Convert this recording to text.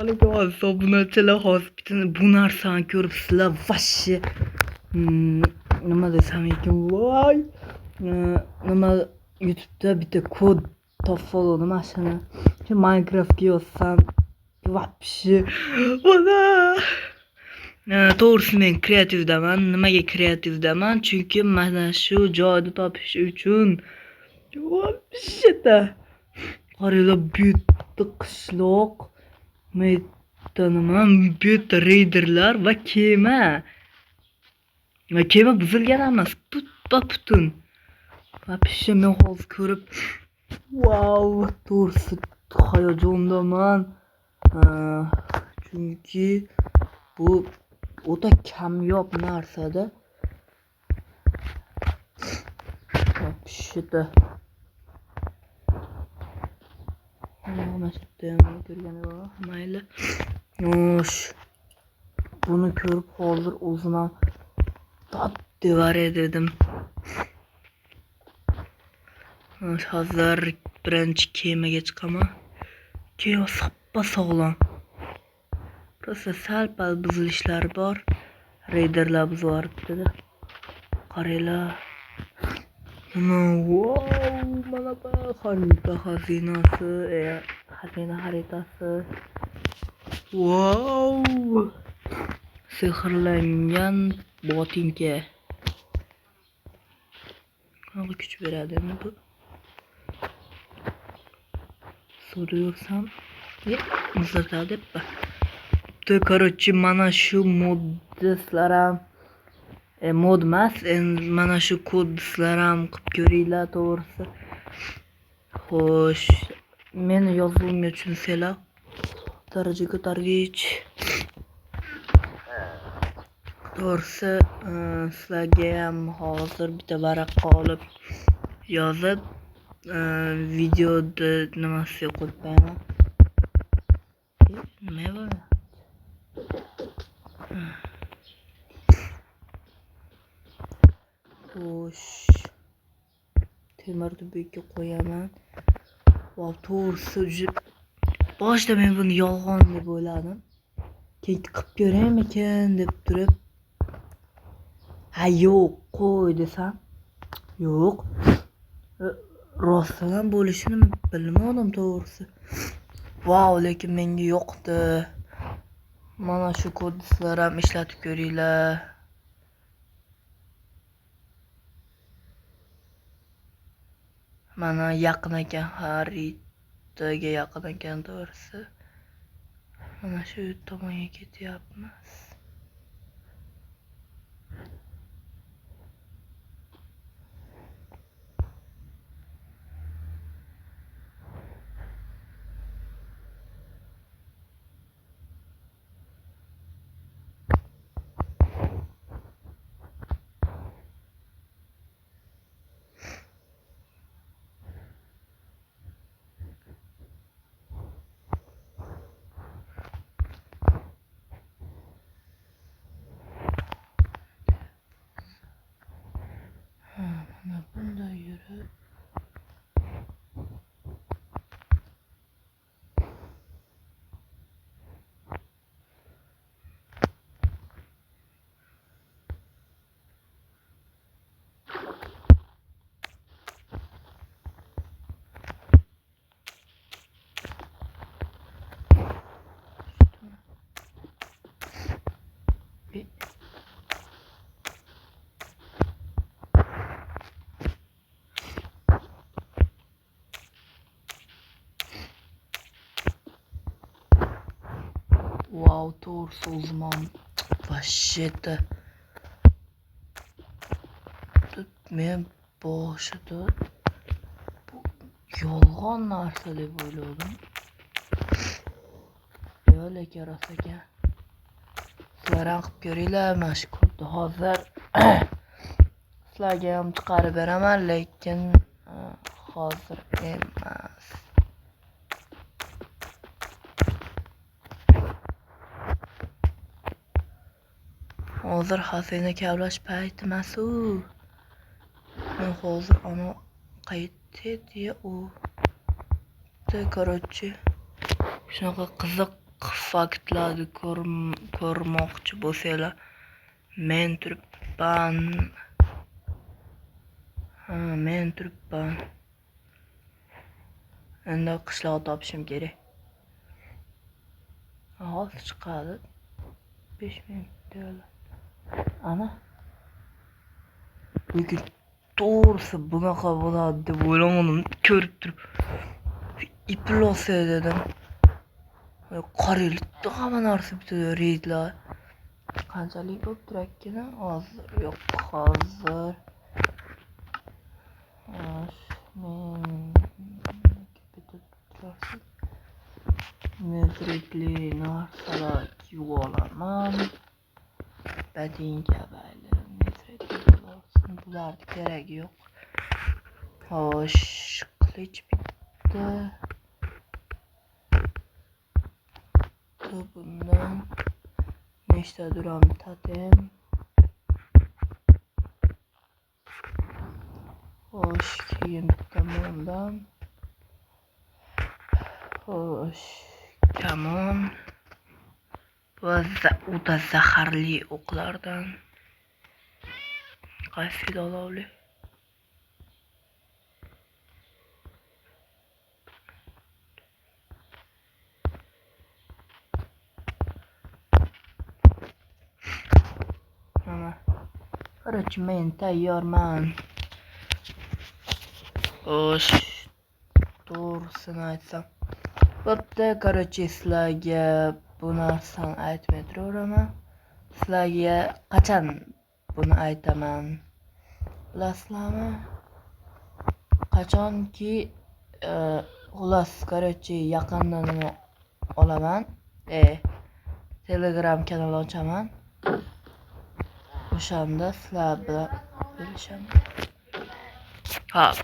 Assalomu alaykum obunachilar, hozir bitta bu narsani ko'rib sizlar vashi nima desam ekan, voy nima YouTube'da bitta kod topib oldim. Mana shuni shu Minecraftga yozsam vashi vola. To'g'risi men kreativdaman. Nimaga kreativdaman? Chunki mana shu joyni topish uchun vashida qaranglar, bu yerda qishloq, bu yerda reyderlar va kema. Kema buzilgan emas, butun. Вообще men hozir ko'rib, wow, to'g'risi hayajondaman. Chunki bu o'ta kamyob narsada. Вообще-то mana shu yerda ko'rgani bor, mayli. Buni ko'rib hozir o'zimdan devar edim. Hozir birinchi kemaga chiqaman. Kema sappa sog'lom. Prosta sal-pal buzilishlar bor. Reyderlar buzib yuboribdi-da. Qaranglar. Wow, mana bu xarita xazinasi, xazina xaritasi. Wow! Sehrlangan botinka. Qanaqa kuch beradimi bu? Suvda yursam, muzlatadi deb. Короче, mana shu modlar ham mod emas, mana shu kodlar ham qilib ko'ringlar, to'g'risi. Xo'sh, meni yozuvimga tushunsanglar, daraja ko'targich. To'g'risi, sizlarga ham hozir bitta varaqqa olib yozib, videoda nimasiga qo'yib qo'yaman. Nima bu? Xo'sh, temir tubga qo'yaman. Wow, to'g'risi, boshida men buni yolg'on deb o'yladim. Keyin qilib ko'raymikan deb turib, ha yo'q, qo'y desam, yo'q. Rostdan bo'lishini bilmadim, to'g'risi. Wow, lekin menga yoqdi. Mana shu kodlar ham ishlatib ko'ringlar. Mana yaqin ekan, xaritaga yaqin ekan, to'g'risi. Mana shu tomonga ketyapmiz. Mana bunday yurib. Wow, to'g'risi o'zim ham vashida. Men boshida bu yolg'on narsa deb o'yladim. Lekin rost ekan. Sizlar ham qilib ko'ringlar, mana shu kodni hozir sizlarga ham chiqarib beraman, lekin hozir emas. Hozir xazina kavlash payti emas-u. Men hozir ana qaytdi u. Короче, shunaqa qiziq faktlarni ko'rmoqchi bo'lsanglar, men turibman. Men turibman. Endi qishloq topishim kerak. Hozir chiqadi. 5 minut. Ana. Lekin to'g'risi bunaqa bo'ladi deb o'ylamadim. Ko'rib turib iflosa dedim. Qaraylik, hamma narsa bitta reydlar. Qanchalik bo'lib turakkina? Hozir yo'q, hozir. Metrikli narsalar kiyib olaman. Botinka bayli, metrikli bo'lsin. Bularga keragi yo'q. Xo'sh, qilich bitta. Bundan nechta duram totem. Xo'sh, keyin bitta bundan. Xo'sh, kamon. Va o'ta zaharli o'qlardan. Qaysi olovli? Mana. Короче, men tayyorman. Xo'sh, to'g'risini aytsam, bo'pti, короче, sizlarga bu narsani aytmay turaveraman. Sizlarga qachon buni aytaman? Bilasizlarmi? Qachonki xullas, короче, yaqinda nima olaman? Telegram kanal ochaman. O'shanda sizlar bilan bo'lishaman. Hop.